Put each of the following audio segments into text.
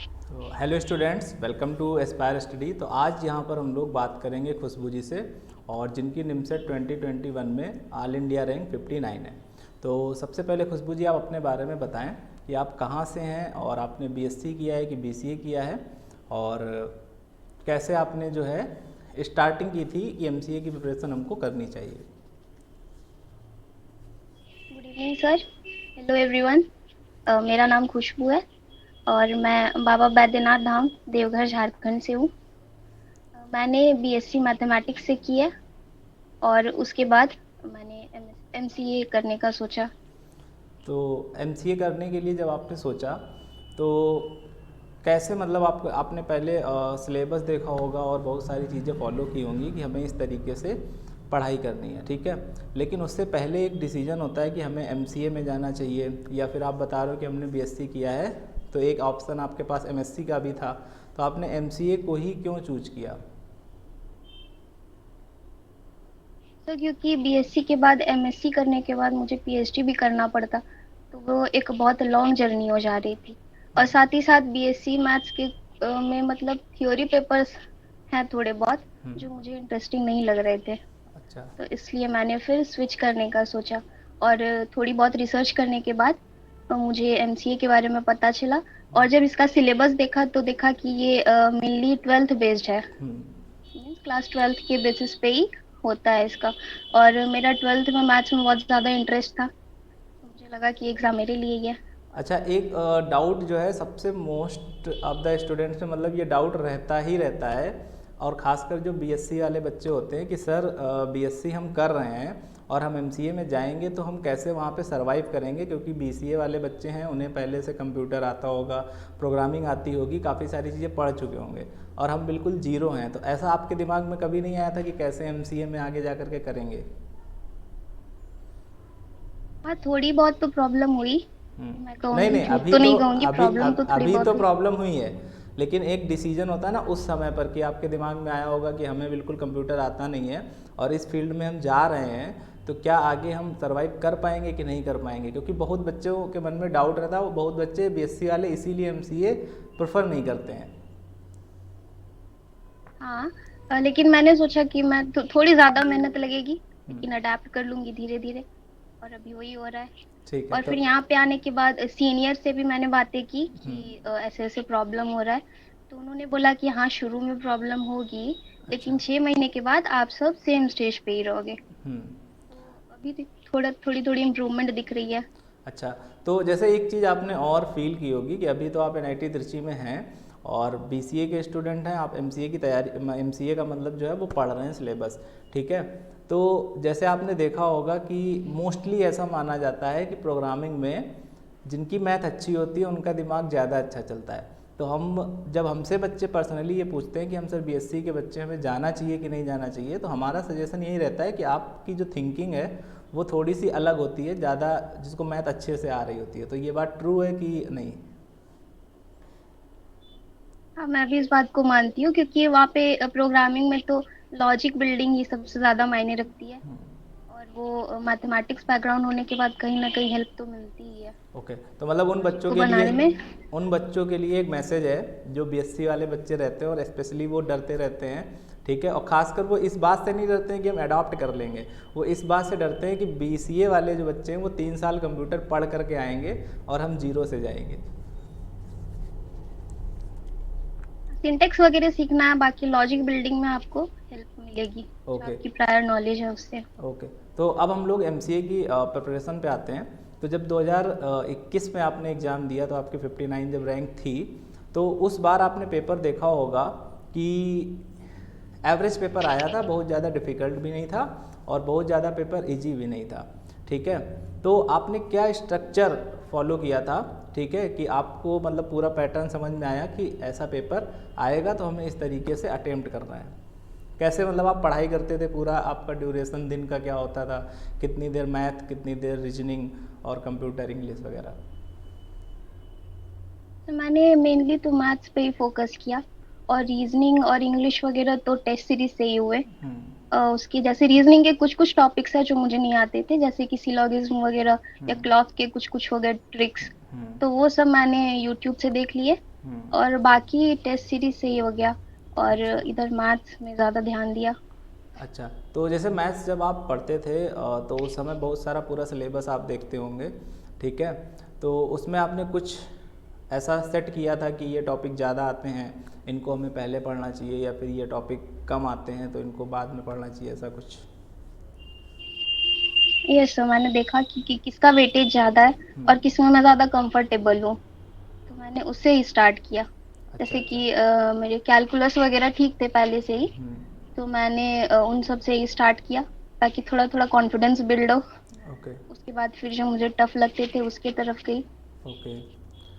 तो hello students, welcome to Aspire Study. तो आज यहाँ पर हम लोग बात करेंगे खुशबू जी से, और जिनकी निमसेट 2021 में ऑल इंडिया रैंक 59 है। तो सबसे पहले खुशबू जी, आप अपने बारे में बताएं कि आप कहाँ से हैं और आपने बीएससी किया है कि बीसीए किया है, और कैसे आपने जो है स्टार्टिंग की थी कि एमसीए की प्रिपरेशन हमको करनी चाहिए। Good evening sir. Hello everyone. मेरा नाम खुशबू है और मैं बाबा बैद्यनाथ धाम देवघर झारखंड से हूँ। मैंने बीएससी मैथमेटिक्स से की है और उसके बाद मैंने एमसीए करने का सोचा। तो एमसीए करने के लिए जब आपने सोचा, तो कैसे, मतलब आप आपने पहले सिलेबस देखा होगा और बहुत सारी चीज़ें फॉलो की होंगी कि हमें इस तरीके से पढ़ाई करनी है, ठीक है। लेकिन उससे पहले एक डिसीजन होता है कि हमें एमसीए में जाना चाहिए, या फिर आप बता रहे हो कि हमने बीएससी किया है, तो एक ऑप्शन आपके पास एमएससी का भी था। तो आपने एमसीए को ही क्यों चूज किया? तो क्योंकि बीएससी के बाद एमएससी करने के बाद मुझे पीएचडी भी करना पड़ता, तो वो एक बहुत लॉन्ग जर्नी हो जा रही थी। और साथ ही साथ बीएससी मैथ्स के में मतलब थ्योरी पेपर्स हैं थोड़े बहुत जो मुझे इंटरेस्टिंग नहीं लग रहे थे। अच्छा। तो इसलिए मैंने फिर स्विच करने का सोचा और थोड़ी बहुत रिसर्च करने के बाद मुझे एमसीए के बारे में पता चला। और जब इसका सिलेबस देखा तो देखा कि ये मेनली ट्वेल्थ बेस्ड है, मीन्स क्लास ट्वेल्थ के बेसिस पे ही होता है इसका। और मेरा ट्वेल्थ में मैथ्स में बहुत ज़्यादा इंटरेस्ट था, तो मुझे लगा कि एग्ज़ाम मेरे लिए ही है। अच्छा, एक डाउट जो है सबसे मोस्ट ऑफ द स्टूडेंट्स में, मतलब ये डाउट रहता ही रहता है, और ख़ासकर जो बीएससी वाले बच्चे होते हैं कि सर बीएससी हम कर रहे हैं और हम एमसीए में जाएंगे तो हम कैसे वहाँ पे सरवाइव करेंगे, क्योंकि बीसीए वाले बच्चे हैं, उन्हें पहले से कंप्यूटर आता होगा, प्रोग्रामिंग आती होगी, काफ़ी सारी चीज़ें पढ़ चुके होंगे, और हम बिल्कुल जीरो हैं। तो ऐसा आपके दिमाग में कभी नहीं आया था कि कैसे एमसीए में आगे जा कर के करेंगे? हाँ, थोड़ी बहुत तो प्रॉब्लम हुई। मैं नहीं कहूँगी, नहीं, झूठ अभी तो तो नहीं कहूँगी, प्रॉब्लम तो थोड़ी अभी तो बहुत हुई। प्रॉब्लम हुई है। लेकिन एक डिसीजन होता है ना उस समय पर कि आपके दिमाग में आया होगा कि हमें बिल्कुल कंप्यूटर आता नहीं है और इस फील्ड में हम जा रहे हैं, तो क्या आगे हम सरवाइव कर पाएंगे कि नहीं कर पाएंगे, क्योंकि बहुत बच्चों के मन में डाउट रहता है। वो बहुत बच्चे बीएससी वाले इसीलिए एमसीए प्रेफर नहीं करते हैं। हाँ, लेकिन मैंने सोचा कि मैं थोड़ी ज्यादा मेहनत लगेगी, लेकिन अडेप्ट कर लूंगी धीरे धीरे। और अभी वही हो रहा है। ठीक है। और तो फिर यहाँ पे आने के बाद सीनियर से भी मैंने बातें की कि ऐसे ऐसे प्रॉब्लम हो रहा है। तो उन्होंने बोला कि हाँ, शुरू में प्रॉब्लम होगी, अच्छा। लेकिन 6 महीने के बाद आप सब सेम स्टेज पे ही रहोगे। हम्म। तो अभी थोड़ा थोड़ी थोड़ी इम्प्रूवमेंट दिख रही है। अच्छा, तो जैसे एक चीज़ आपने और फील की होगी कि अभी तो आप एनआईटी तिरछी में हैं और बीसीए के स्टूडेंट हैं, आप एमसीए की तैयारी, एमसीए का मतलब जो है वो पढ़ रहे हैं सिलेबस, ठीक है। तो जैसे आपने देखा होगा कि मोस्टली ऐसा माना जाता है कि प्रोग्रामिंग में जिनकी मैथ अच्छी होती है उनका दिमाग ज़्यादा अच्छा चलता है। तो हम जब हमसे बच्चे पर्सनली ये पूछते हैं कि हम सर बीएससी के बच्चे हमें जाना चाहिए कि नहीं जाना चाहिए, तो हमारा सजेशन यही रहता है कि आपकी जो थिंकिंग है वो थोड़ी सी अलग होती है, ज़्यादा जिसको मैथ अच्छे से आ रही होती है। तो ये बात ट्रू है कि नहीं? हाँ, मैं भी इस बात को मानती हूँ क्योंकि वहाँ पे प्रोग्रामिंग में तो लॉजिक बिल्डिंग ही सबसे ज्यादा मायने रखती है। और वो मैथमेटिक्स बैकग्राउंड होने के बाद कहीं ना कहीं हेल्प तो मिलती ही है ओके, तो मतलब लॉजिक को बनाने में। उन बच्चों के लिए एक मैसेज है जो बीएससी वाले बच्चे रहते हैं और स्पेशली वो डरते रहते हैं, ठीक है। और खासकर वो इस बात से नहीं डरते हैं कि हम अडॉप्ट कर लेंगे, वो इस बात से डरते हैं कि बीसीए वाले जो बच्चे हैं वो 3 साल कंप्यूटर पढ़ करके आएंगे और हम जीरो से जाएंगे। सिंटेक्स वगैरह सीखना है, बाकी लॉजिक बिल्डिंग में आपको हेल्प मिलेगी जो ओके। आपकी प्रायर नॉलेज है उससे। ओके, तो अब हम लोग एमसीए की प्रिपरेशन पे आते हैं। तो जब 2021 में आपने एग्ज़ाम दिया तो आपकी 59 जब रैंक थी, तो उस बार आपने पेपर देखा होगा कि एवरेज पेपर आया था, बहुत ज़्यादा डिफ़िकल्ट भी नहीं था और बहुत ज़्यादा पेपर इजी भी नहीं था, ठीक है। तो आपने क्या स्ट्रक्चर फॉलो किया था, ठीक है, कि आपको मतलब पूरा पैटर्न समझ में आया कि ऐसा पेपर आएगा तो हमें इस तरीके से अटेम्प्ट करना है? कैसे, मतलब आप पढ़ाई करते थे, पूरा आपका ड्यूरेशन दिन का क्या होता था, कितनी देर मैथ, कितनी देर रीजनिंग और कंप्यूटर इंग्लिश वगैरह? तो मैंने मेनली तो मैथ्स पे ही फोकस किया। और रीजनिंग और इंग्लिश वगैरह तो टेस्ट सीरीज से ही हुए। उसकी जैसे रीजनिंग के कुछ कुछ टॉपिक्स है जो मुझे नहीं आते थे, जैसे कि सिलोगिज्म वगैरह या क्लॉथ के कुछ कुछ हो गए ट्रिक्स। तो वो सब मैंने यूट्यूब से देख लिए। और बाकी टेस्ट सीरीज से ही हो गया, और अच्छा इधर मैथ्स में ज़्यादा ध्यान दिया। अच्छा। तो जैसे मैथ्स जब आप पढ़ते थे तो उस समय बहुत सारा पूरा सिलेबस आप देखते होंगे, ठीक है? तो उसमें आपने कुछ ऐसा सेट किया था कि ये टॉपिक ज़्यादा आते हैं, इनको हमें पहले पढ़ना चाहिए, या फिर ये टॉपिक कम आते हैं तो इनको बाद में पढ़ना चाहिए, ऐसा कुछ? यस, मैंने देखा कि किसका वेटेज ज़्यादा है और किसमें मैं ज़्यादा कंफर्टेबल हूँ, तो मैंने उससे ही स्टार्ट किया। अच्छा जैसे अच्छा। कि मेरे कैलकुलस वगैरह ठीक थे पहले से ही, तो मैंने उन सब से ही स्टार्ट किया ताकि थोड़ा थोड़ा कॉन्फिडेंस बिल्ड हो। ओके उसके बाद फिर जो मुझे टफ लगते थे उसके तरफ गई। ओके।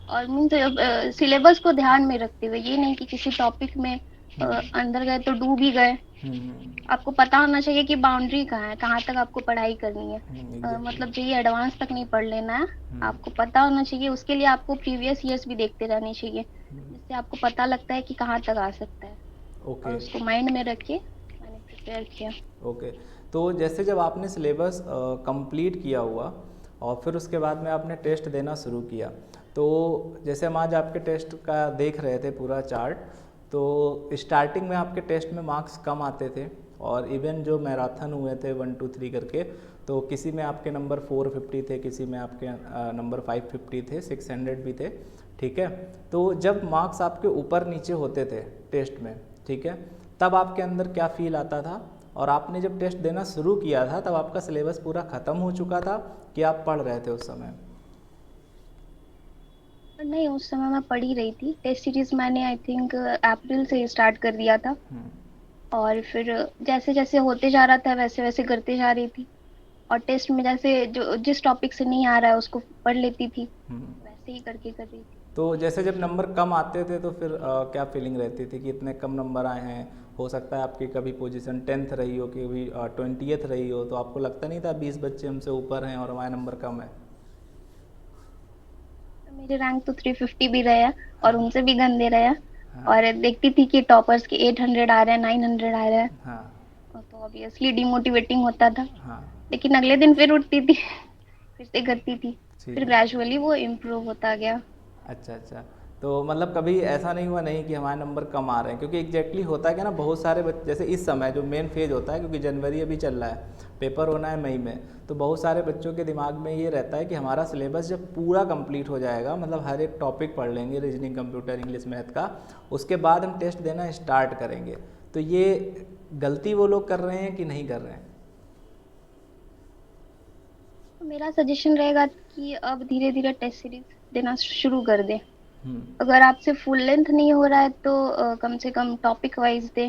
और मीन्स सिलेबस को ध्यान में रखते हुए, ये नहीं कि किसी टॉपिक में अंदर गए तो डूब ही गए। आपको पता होना चाहिए कि बाउंड्री कहाँ है, कहाँ तक आपको पढ़ाई करनी है। एग्जैक्टली। मतलब ये एडवांस तक नहीं पढ़ लेना है, आपको पता होना चाहिए। उसके लिए आपको प्रीवियस ईयर्स भी देखते रहने चाहिए, जिससे आपको पता लगता है कि कहाँ तक आ सकता है, और ओके उसको माइंड में रख के मैंने प्रिपेयर किया। ओके। तो जैसे जब आपने सिलेबस कंप्लीट किया हुआ और फिर उसके बाद में आपने टेस्ट देना शुरू किया, तो जैसे हम आज आपके टेस्ट का देख रहे थे पूरा चार्ट, तो स्टार्टिंग में आपके टेस्ट में मार्क्स कम आते थे, और इवन जो मैराथन हुए थे 1 2 3 करके, तो किसी में आपके नंबर 450 थे, किसी में आपके नंबर 550 थे, 600 भी थे, ठीक है? तो जब मार्क्स आपके ऊपर नीचे होते थे टेस्ट में, ठीक है, तब आपके अंदर क्या फील आता था? और आपने जब टेस्ट देना शुरू किया था तब आपका सिलेबस पूरा ख़त्म हो चुका था कि आप पढ़ रहे थे उस समय? पर नहीं, उस समय मैं पढ़ ही रही थी। टेस्ट सीरीज मैंने आई थिंक अप्रैल से स्टार्ट कर दिया था, और फिर जैसे जैसे होते जा रहा था वैसे वैसे करते जा रही थी। और टेस्ट में जैसे जो जिस टॉपिक से नहीं आ रहा है उसको पढ़ लेती थी, वैसे ही करके कर रही थी। तो जैसे जब नंबर कम आते थे तो फिर क्या फीलिंग रहती थी कि इतने कम नंबर आए हैं? हो सकता है आपकी कभी पोजीशन 10th रही हो, कि कभी 20th रही हो, तो आपको लगता नहीं था 20 बच्चे हमसे ऊपर हैं और हमारा नंबर कम है? मेरे रैंक तो 350 भी रहे हैं, और हाँ उनसे भी गंदे रहे हैं। हाँ और देखती थी कि टॉपर्स के 800 आ रहे हैं, 900 आ रहे हैं, हाँ और तो ऑब्वियसली डिमोटिवेटिंग होता था। हाँ। लेकिन अगले दिन फिर उठती थी, फिर से करती थी। जी फिर जी। ग्रेजुअली वो इम्प्रूव होता गया। अच्छा अच्छा। तो मतलब कभी ऐसा नहीं हुआ नहीं कि हमारे नंबर कम आ रहे हैं? क्योंकि एग्जैक्टली होता है क्या ना, बहुत सारे बच्चे जैसे इस समय जो मेन फेज होता है, क्योंकि जनवरी अभी चल रहा है, पेपर होना है मई में, तो बहुत सारे बच्चों के दिमाग में ये रहता है कि हमारा सिलेबस जब पूरा कंप्लीट हो जाएगा, मतलब हर एक टॉपिक पढ़ लेंगे, रीजनिंग, कंप्यूटर, इंग्लिश, मैथ का, उसके बाद हम टेस्ट देना स्टार्ट करेंगे। तो ये गलती वो लोग कर रहे हैं कि नहीं कर रहे हैं? तो मेरा सजेशन रहेगा कि अब धीरे धीरे टेस्ट सीरीज देना शुरू कर दे। अगर आपसे फुल लेंथ नहीं हो रहा है तो कम से कम टॉपिक वाइज दे।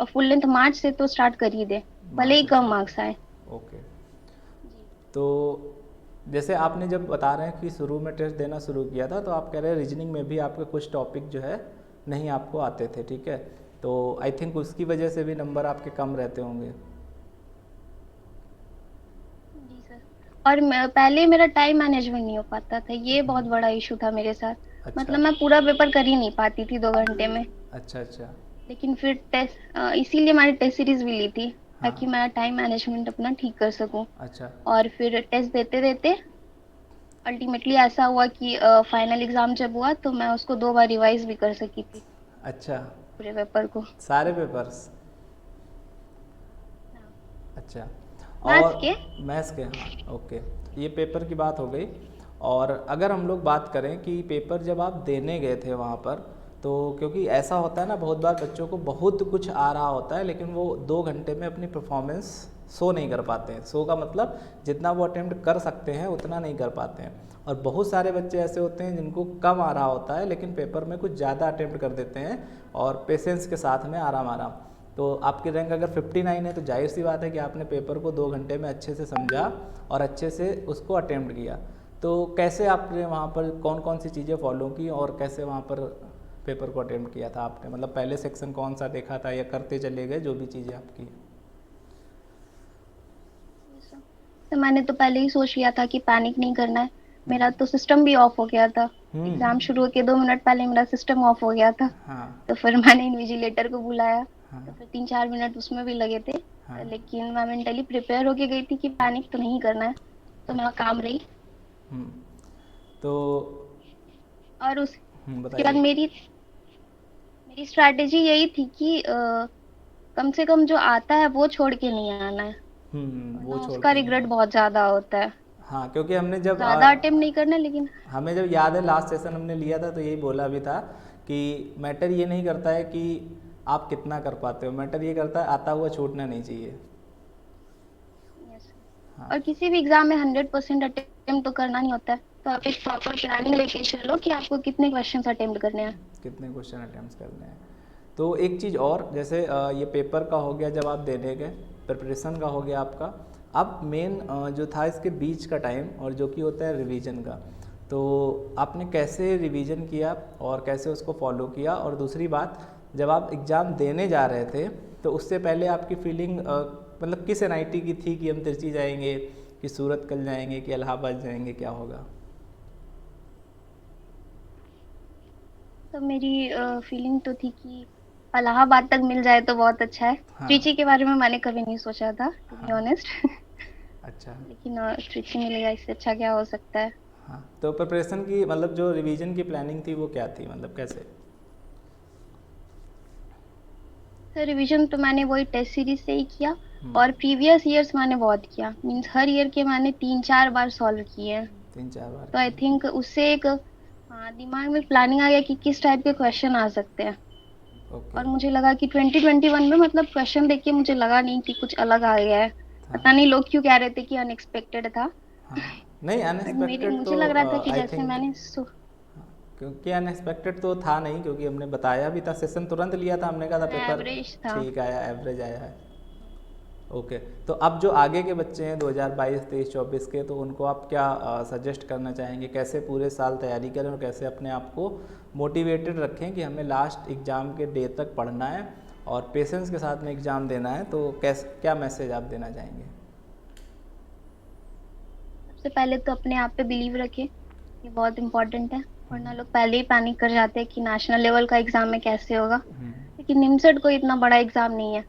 और फुल लेंथ मार्च से तो स्टार्ट कर ही दे, भले मार्च ही से कम स्टार्ट मार्क्स आए। कर। ओके। जी। तो जैसे आपने जब बता रहे हैं कि शुरू में टेस्ट देना शुरू किया था, तो आप कह रहे हैं रीजनिंग में भी आपके कुछ टॉपिक जो है नहीं आपको आते थे, ठीक है? तो आई थिंक उसकी वजह से भी नंबर आपके कम रहते होंगे। जी सर। और पहले मेरा टाइम मैनेजमेंट नहीं हो पाता था, ये बहुत बड़ा इशू था मेरे साथ। अच्छा मतलब मैं पूरा पेपर कर ही नहीं पाती थी 2 घंटे में। अच्छा अच्छा। लेकिन फिर टेस्ट, इसीलिए मैंने टेस्ट सीरीज भी ली थी, हाँ। ताकि मैं टाइम मैनेजमेंट अपना ठीक कर सकूं। अच्छा और फिर टेस्ट देते देते अल्टीमेटली ऐसा हुआ कि फाइनल एग्जाम जब हुआ तो मैं उसको 2 बार रिवाइज भी कर सकी थी, अच्छा। पूरे पेपर को। सारे पेपर्स? हाँ। अच्छा। मैथ्स के। और मैथ्स के, हाँ ओके। ये पेपर की बात हो गई। और अगर हम लोग बात करें कि पेपर जब आप देने गए थे वहाँ पर, तो क्योंकि ऐसा होता है ना, बहुत बार बच्चों को बहुत कुछ आ रहा होता है लेकिन वो 2 घंटे में अपनी परफॉर्मेंस शो नहीं कर पाते हैं। शो का मतलब जितना वो अटेम्प्ट कर सकते हैं उतना नहीं कर पाते हैं। और बहुत सारे बच्चे ऐसे होते हैं जिनको कम आ रहा होता है लेकिन पेपर में कुछ ज़्यादा अटेम्प्ट कर देते हैं, और पेशेंस के साथ में आराम आराम। तो आपकी रैंक अगर 59 है तो जाहिर सी बात है कि आपने पेपर को 2 घंटे में अच्छे से समझा और अच्छे से उसको अटेम्प्ट किया। तो कैसे आपने वहाँ पर कौन कौन सी चीज़ें फॉलो की और कैसे वहाँ पर पेपर को अटेम्प्ट किया था आपने? मतलब पहले सेक्शन कौन सा देखा था या करते चले गए जो भी चीज़ें आपकी? तो मैंने तो पहले ही सोच लिया था कि पैनिक नहीं करना है। मेरा तो सिस्टम भी ऑफ हो गया था। एग्जाम शुरू होके 2 मिनट पहले मेरा सिस्टम ऑफ हो गया था। हाँ तो फिर मैंने इन्विजिलेटर को बुलाया, हाँ तो फिर 3-4 मिनट उसमें भी लगे थे। हाँ। लेकिन मैं मेंटली प्रिपेयर होके गई थी कि पैनिक तो नहीं करना है, तो मैं काम रही। हम्म। तो और उस उसके बाद बताइए। मेरी मेरी स्ट्रैटेजी यही थी कि कम से कम जो आता है वो छोड़ के नहीं आना है, वो वरना छोड़ उसका के नहीं रिग्रेट आए। बहुत ज्यादा होता है। हाँ, क्योंकि हमने जब ज्यादा अटेम्प्ट नहीं करना लेकिन। हमें जब याद है लास्ट सेशन हमने लिया था तो यही बोला भी था कि मैटर ये नहीं करता है कि आप कितना कर पाते हो, मैटर ये करता है आता हुआ छूटना नहीं चाहिए। यस। हाँ। और किसी भी एग्जाम में 100% अटेम्प्ट तो करना नहीं होता है, तो आप एक प्रॉपर प्लानिंग लेके चलो कि आपको कितने क्वेश्चंस अटेम्प्ट करने हैं। कितने क्वेश्चन अटेम्प्ट करने हैं। तो एक चीज़ और, जैसे ये पेपर का हो गया जब आप देने गए, प्रिपरेशन का हो गया आपका। अब मेन जो था इसके बीच का टाइम और जो कि होता है रिवीजन का, तो आपने कैसे रिवीजन किया और कैसे उसको फॉलो किया? और दूसरी बात, जब आप एग्ज़ाम देने जा रहे थे तो उससे पहले आपकी फीलिंग मतलब किस एनआईटी की थी, कि हम तिरची जाएंगे, कि सूरत कल जाएंगे, कि इलाहाबाद जाएंगे, क्या होगा? तो मेरी फीलिंग तो थी कि इलाहाबाद तक मिल जाए तो बहुत अच्छा है। हाँ। ट्रिची के बारे में मैंने कभी नहीं सोचा था, टू बी हाँ। ऑनेस्ट। अच्छा। लेकिन ट्रिची मिलेगा, इससे अच्छा क्या हो सकता है। हाँ, तो प्रिपरेशन की मतलब जो रिवीजन की प्लानिंग थी वो क्या थी, मतलब कैसे? सर रिवीजन तो मैंने वही टेस्ट सीरीज से ही किया, हम्म। और प्रीवियस ईयर्स मैंने बहुत किया, मीन्स हर ईयर के मैंने 3-4 बार सॉल्व किए हैं। 3-4 बार तो आई किए। थिंक उससे एक दिमाग में प्लानिंग आ गया कि किस टाइप के क्वेश्चन आ सकते हैं। ओके। और मुझे लगा कि 2021 में मतलब क्वेश्चन देख के मुझे लगा नहीं कि कुछ अलग आ गया है। हाँ। पता नहीं लोग क्यों कह रहे थे कि अनएक्सपेक्टेड था। हाँ, नहीं बट मेरे अनएक्सपेक्टेड मुझे तो लग रहा था कि आई जैसे थिंक, मैंने क्योंकि अनएक्सपेक्टेड तो था नहीं, क्योंकि हमने बताया भी था, सेशन तुरंत लिया था, हमने कहा था पेपर एवरेज था। ठीक आया, एवरेज आया है। ओके। तो अब जो आगे के बच्चे हैं 2022, 23, 24 के, तो उनको आप क्या सजेस्ट करना चाहेंगे, कैसे पूरे साल तैयारी करें और कैसे अपने आप को मोटिवेटेड रखें कि हमें लास्ट एग्ज़ाम के डे तक पढ़ना है और पेशेंस के साथ में एग्ज़ाम देना है? तो कैसे, क्या मैसेज आप देना चाहेंगे? सबसे पहले तो अपने आप पे बिलीव रखें, ये बहुत इंपॉर्टेंट है। वरना लोग पहले ही पैनिक कर जाते हैं कि नेशनल लेवल का एग्जाम में कैसे होगा। लेकिन निमसेट कोई इतना बड़ा एग्जाम नहीं है,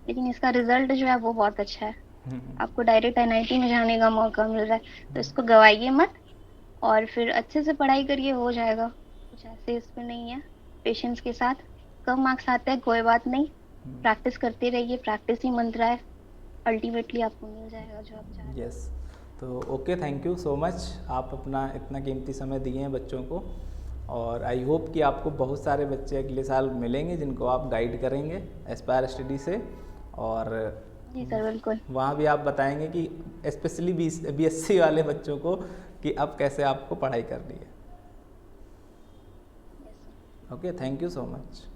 लेकिन इसका रिजल्ट जो है वो बहुत अच्छा है। आपको डायरेक्ट एनआईटी में जाने का मौका मिल रहा है, तो इसको गवाइए मत। और फिर अच्छे से पढ़ाई करिए, हो जाएगा। कुछ ऐसे इसमें नहीं है। पेशेंस के साथ, कम मार्क्स आते हैं कोई बात नहीं, प्रैक्टिस करते रहिए, प्रैक्टिस ही मंत्र है। अल्टीमेटली आपको मिल जाएगा जो आप चाह रहे हैं। यस। तो okay, thank you so much, आप अपना इतना कीमती समय दिए हैं बच्चों को। और आई होप कि आपको बहुत सारे बच्चे अगले साल मिलेंगे जिनको आप गाइड करेंगे एस्पायर स्टडी से। और जी सर, बिल्कुल। वहाँ भी आप बताएंगे कि स्पेशली बीएससी वाले बच्चों को कि अब कैसे आपको पढ़ाई करनी है। Yes sir. Okay, thank you so much.